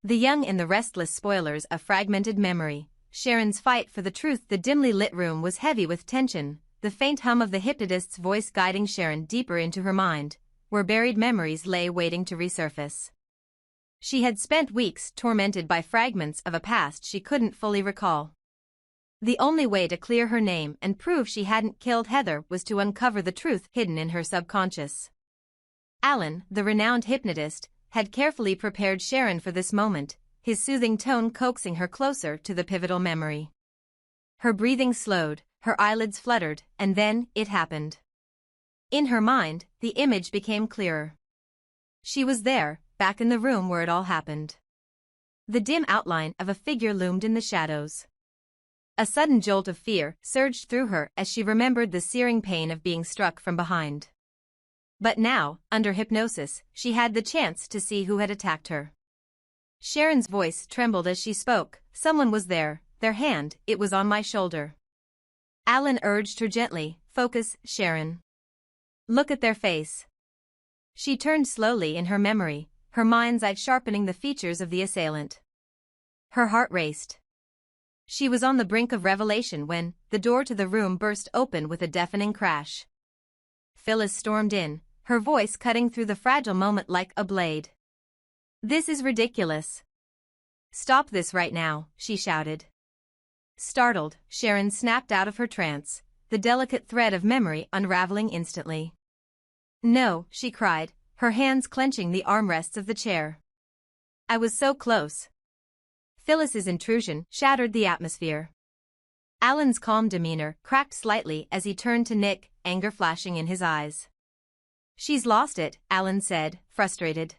The young and the restless spoilers of fragmented memory. Sharon's fight for the truth. The dimly lit room was heavy with tension, the faint hum of the hypnotist's voice guiding Sharon deeper into her mind, where buried memories lay waiting to resurface. She had spent weeks tormented by fragments of a past she couldn't fully recall. The only way to clear her name and prove she hadn't killed Heather was to uncover the truth hidden in her subconscious. Alan, the renowned hypnotist, had carefully prepared Sharon for this moment, his soothing tone coaxing her closer to the pivotal memory. Her breathing slowed, her eyelids fluttered, and then it happened. In her mind, the image became clearer. She was there, back in the room where it all happened. The dim outline of a figure loomed in the shadows. A sudden jolt of fear surged through her as she remembered the searing pain of being struck from behind. But now, under hypnosis, she had the chance to see who had attacked her. Sharon's voice trembled as she spoke. Someone was there, their hand, it was on my shoulder. Alan urged her gently, focus, Sharon. Look at their face. She turned slowly in her memory, her mind's eye sharpening the features of the assailant. Her heart raced. She was on the brink of revelation when the door to the room burst open with a deafening crash. Phyllis stormed in, her voice cutting through the fragile moment like a blade. This is ridiculous. Stop this right now, she shouted. Startled, Sharon snapped out of her trance, the delicate thread of memory unraveling instantly. No, she cried, her hands clenching the armrests of the chair. I was so close. Phyllis's intrusion shattered the atmosphere. Alan's calm demeanor cracked slightly as he turned to Nick, anger flashing in his eyes. She's lost it, Alan said, frustrated.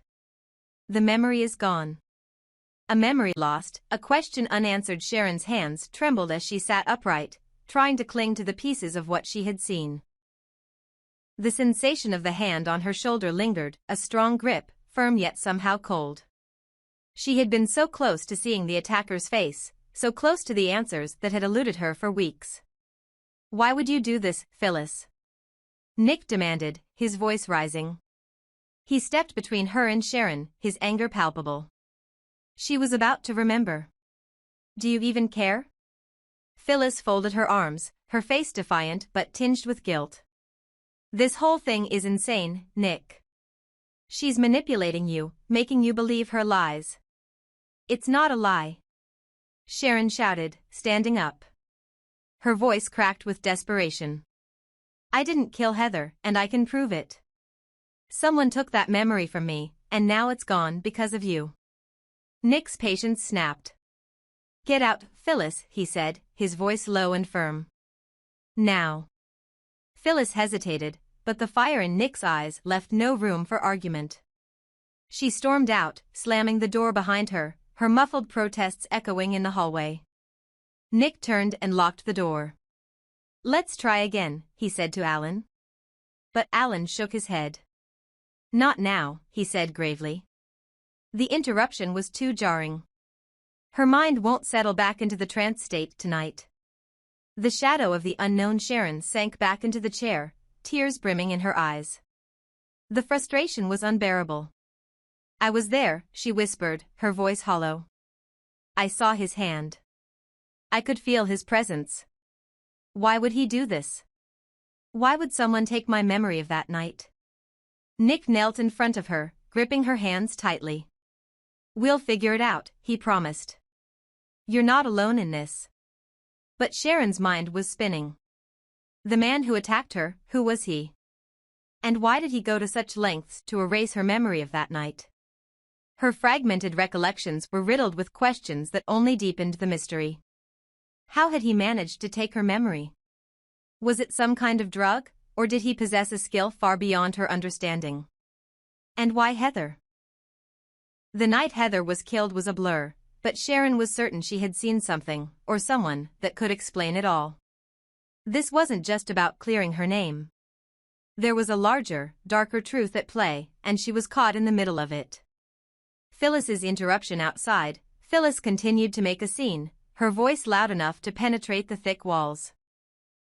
The memory is gone. A memory lost, a question unanswered. Sharon's hands trembled as she sat upright, trying to cling to the pieces of what she had seen. The sensation of the hand on her shoulder lingered, a strong grip, firm yet somehow cold. She had been so close to seeing the attacker's face, so close to the answers that had eluded her for weeks. Why would you do this, Phyllis? Nick demanded, his voice rising. He stepped between her and Sharon, his anger palpable. She was about to remember. Do you even care? Phyllis folded her arms, her face defiant but tinged with guilt. This whole thing is insane, Nick. She's manipulating you, making you believe her lies. It's not a lie. Sharon shouted, standing up. Her voice cracked with desperation. I didn't kill Heather, and I can prove it. Someone took that memory from me, and now it's gone because of you. Nick's patience snapped. Get out, Phyllis, he said, his voice low and firm. Now. Phyllis hesitated, but the fire in Nick's eyes left no room for argument. She stormed out, slamming the door behind her, her muffled protests echoing in the hallway. Nick turned and locked the door. Let's try again, he said to Alan. But Alan shook his head. Not now, he said gravely. The interruption was too jarring. Her mind won't settle back into the trance state tonight. The shadow of the unknown Sharon sank back into the chair, tears brimming in her eyes. The frustration was unbearable. I was there, she whispered, her voice hollow. I saw his hand. I could feel his presence. Why would he do this? Why would someone take my memory of that night? Nick knelt in front of her, gripping her hands tightly. We'll figure it out, he promised. You're not alone in this. But Sharon's mind was spinning. The man who attacked her, who was he? And why did he go to such lengths to erase her memory of that night? Her fragmented recollections were riddled with questions that only deepened the mystery. How had he managed to take her memory? Was it some kind of drug, or did he possess a skill far beyond her understanding? And why Heather? The night Heather was killed was a blur, but Sharon was certain she had seen something, or someone, that could explain it all. This wasn't just about clearing her name. There was a larger, darker truth at play, and she was caught in the middle of it. Phyllis's interruption outside. Phyllis continued to make a scene, her voice loud enough to penetrate the thick walls.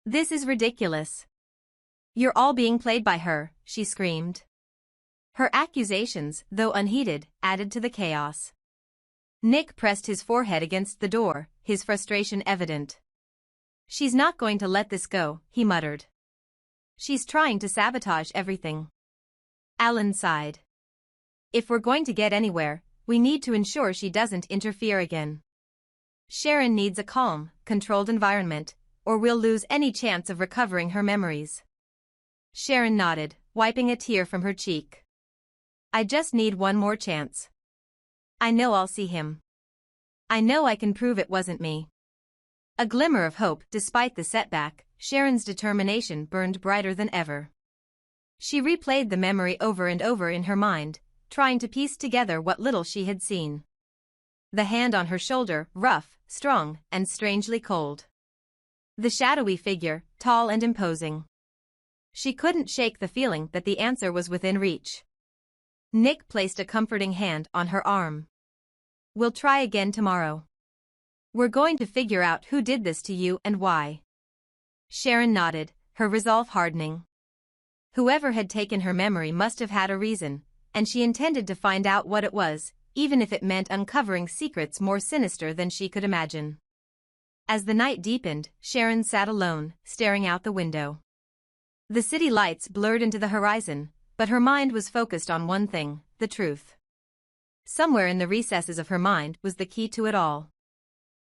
This is ridiculous. You're all being played by her, she screamed. Her accusations, though unheeded, added to the chaos. Nick pressed his forehead against the door, his frustration evident. "She's not going to let this go," he muttered. "She's trying to sabotage everything." Alan sighed. "If we're going to get anywhere, we need to ensure she doesn't interfere again. Sharon needs a calm, controlled environment, or we'll lose any chance of recovering her memories." Sharon nodded, wiping a tear from her cheek. "I just need one more chance. I know I'll see him. I know I can prove it wasn't me." A glimmer of hope despite the setback, Sharon's determination burned brighter than ever. She replayed the memory over and over in her mind, trying to piece together what little she had seen. The hand on her shoulder, rough, strong, and strangely cold. The shadowy figure, tall and imposing. She couldn't shake the feeling that the answer was within reach. Nick placed a comforting hand on her arm. "We'll try again tomorrow. We're going to figure out who did this to you and why." Sharon nodded, her resolve hardening. Whoever had taken her memory must have had a reason, and she intended to find out what it was, even if it meant uncovering secrets more sinister than she could imagine. As the night deepened, Sharon sat alone, staring out the window. The city lights blurred into the horizon, but her mind was focused on one thing, the truth. Somewhere in the recesses of her mind was the key to it all.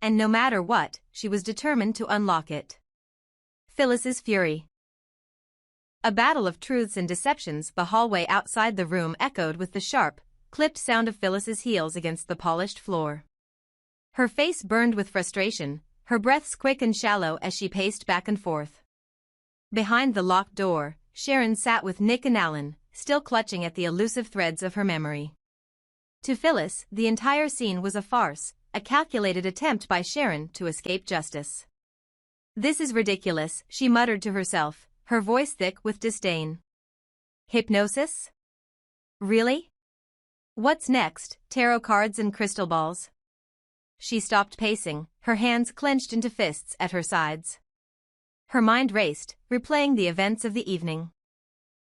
And no matter what, she was determined to unlock it. Phyllis's fury. A battle of truths and deceptions. The hallway outside the room echoed with the sharp, clipped sound of Phyllis's heels against the polished floor. Her face burned with frustration, her breaths quick and shallow as she paced back and forth. Behind the locked door, Sharon sat with Nick and Alan, still clutching at the elusive threads of her memory. To Phyllis, the entire scene was a farce, a calculated attempt by Sharon to escape justice. "This is ridiculous," she muttered to herself, her voice thick with disdain. "Hypnosis? Really? What's next, tarot cards and crystal balls?" She stopped pacing, her hands clenched into fists at her sides. Her mind raced, replaying the events of the evening.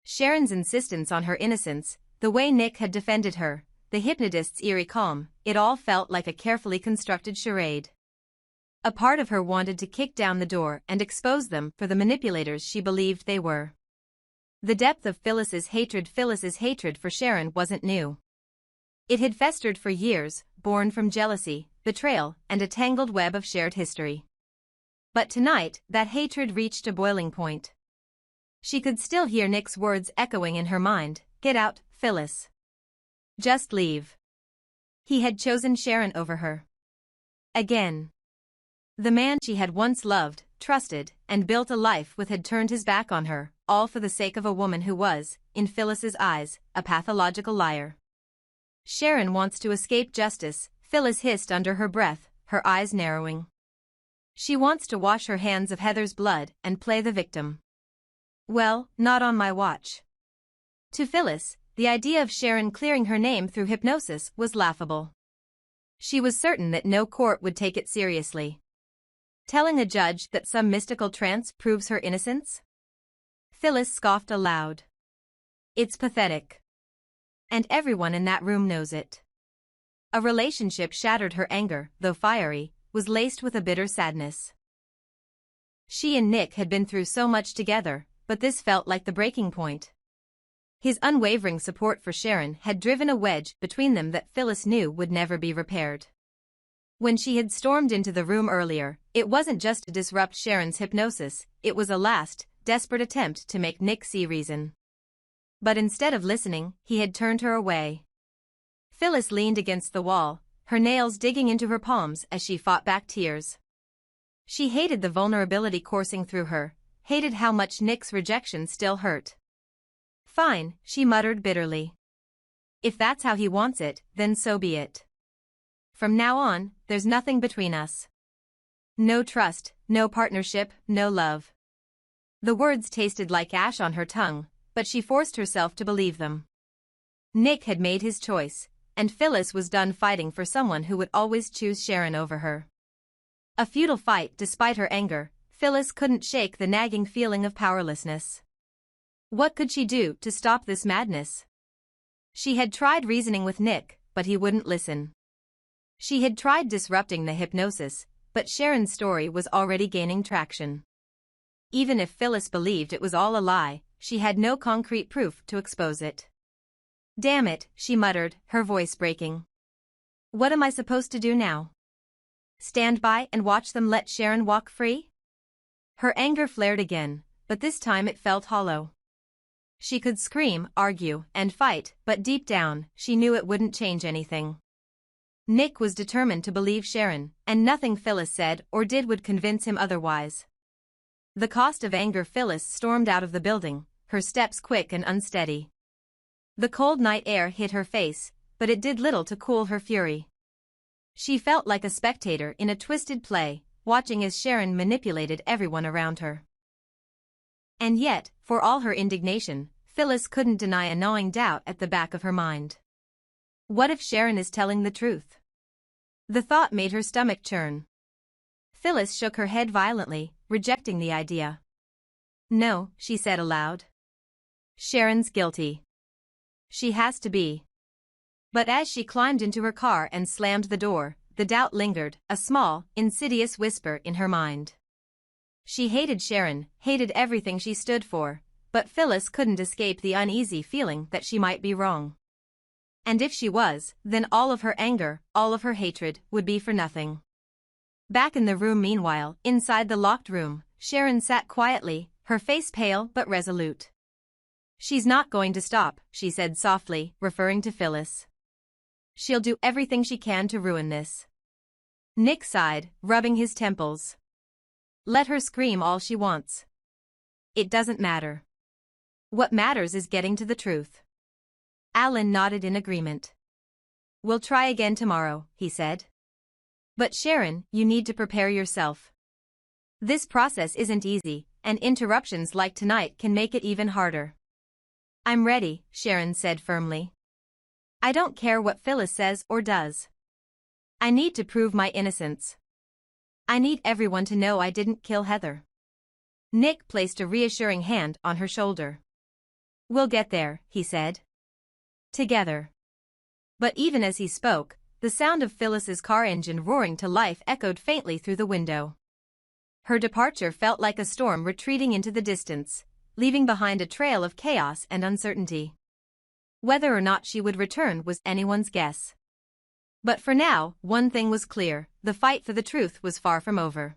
Sharon's insistence on her innocence, the way Nick had defended her, the hypnotist's eerie calm, it all felt like a carefully constructed charade. A part of her wanted to kick down the door and expose them for the manipulators she believed they were. The depth of Phyllis's hatred for Sharon wasn't new. It had festered for years, born from jealousy, betrayal, and a tangled web of shared history. But tonight, that hatred reached a boiling point. She could still hear Nick's words echoing in her mind, "Get out, Phyllis. Just leave." He had chosen Sharon over her. Again. The man she had once loved, trusted, and built a life with had turned his back on her, all for the sake of a woman who was, in Phyllis's eyes, a pathological liar. "Sharon wants to escape justice," Phyllis hissed under her breath, her eyes narrowing. "She wants to wash her hands of Heather's blood and play the victim. Well, not on my watch." To Phyllis, the idea of Sharon clearing her name through hypnosis was laughable. She was certain that no court would take it seriously. Telling a judge that some mystical trance proves her innocence? Phyllis scoffed aloud. "It's pathetic. And everyone in that room knows it." A relationship shattered. Her anger, though fiery, was laced with a bitter sadness. She and Nick had been through so much together, but this felt like the breaking point. His unwavering support for Sharon had driven a wedge between them that Phyllis knew would never be repaired. When she had stormed into the room earlier, it wasn't just to disrupt Sharon's hypnosis, it was a last, desperate attempt to make Nick see reason. But instead of listening, he had turned her away. Phyllis leaned against the wall, her nails digging into her palms as she fought back tears. She hated the vulnerability coursing through her, hated how much Nick's rejection still hurt. "Fine," she muttered bitterly. "If that's how he wants it, then so be it. From now on, there's nothing between us. No trust, no partnership, no love." The words tasted like ash on her tongue, but she forced herself to believe them. Nick had made his choice, and Phyllis was done fighting for someone who would always choose Sharon over her. A futile fight. Despite her anger, Phyllis couldn't shake the nagging feeling of powerlessness. What could she do to stop this madness? She had tried reasoning with Nick, but he wouldn't listen. She had tried disrupting the hypnosis, but Sharon's story was already gaining traction. Even if Phyllis believed it was all a lie, she had no concrete proof to expose it. "Damn it," she muttered, her voice breaking. "What am I supposed to do now? Stand by and watch them let Sharon walk free?" Her anger flared again, but this time it felt hollow. She could scream, argue, and fight, but deep down, she knew it wouldn't change anything. Nick was determined to believe Sharon, and nothing Phyllis said or did would convince him otherwise. The cost of anger. Phyllis stormed out of the building, her steps quick and unsteady. The cold night air hit her face, but it did little to cool her fury. She felt like a spectator in a twisted play, watching as Sharon manipulated everyone around her. And yet, for all her indignation, Phyllis couldn't deny a gnawing doubt at the back of her mind. What if Sharon is telling the truth? The thought made her stomach churn. Phyllis shook her head violently, rejecting the idea. "No," she said aloud. "Sharon's guilty. She has to be." But as she climbed into her car and slammed the door, the doubt lingered, a small, insidious whisper in her mind. She hated Sharon, hated everything she stood for, but Phyllis couldn't escape the uneasy feeling that she might be wrong. And if she was, then all of her anger, all of her hatred, would be for nothing. Back in the room meanwhile, inside the locked room, Sharon sat quietly, her face pale but resolute. "She's not going to stop," she said softly, referring to Phyllis. "She'll do everything she can to ruin this." Nick sighed, rubbing his temples. "Let her scream all she wants. It doesn't matter. What matters is getting to the truth." Alan nodded in agreement. "We'll try again tomorrow," he said. "But Sharon, you need to prepare yourself. This process isn't easy, and interruptions like tonight can make it even harder." "I'm ready," Sharon said firmly. "I don't care what Phyllis says or does. I need to prove my innocence. I need everyone to know I didn't kill Heather." Nick placed a reassuring hand on her shoulder. "We'll get there," he said. "Together." But even as he spoke, the sound of Phyllis's car engine roaring to life echoed faintly through the window. Her departure felt like a storm retreating into the distance, leaving behind a trail of chaos and uncertainty. Whether or not she would return was anyone's guess. But for now, one thing was clear: the fight for the truth was far from over.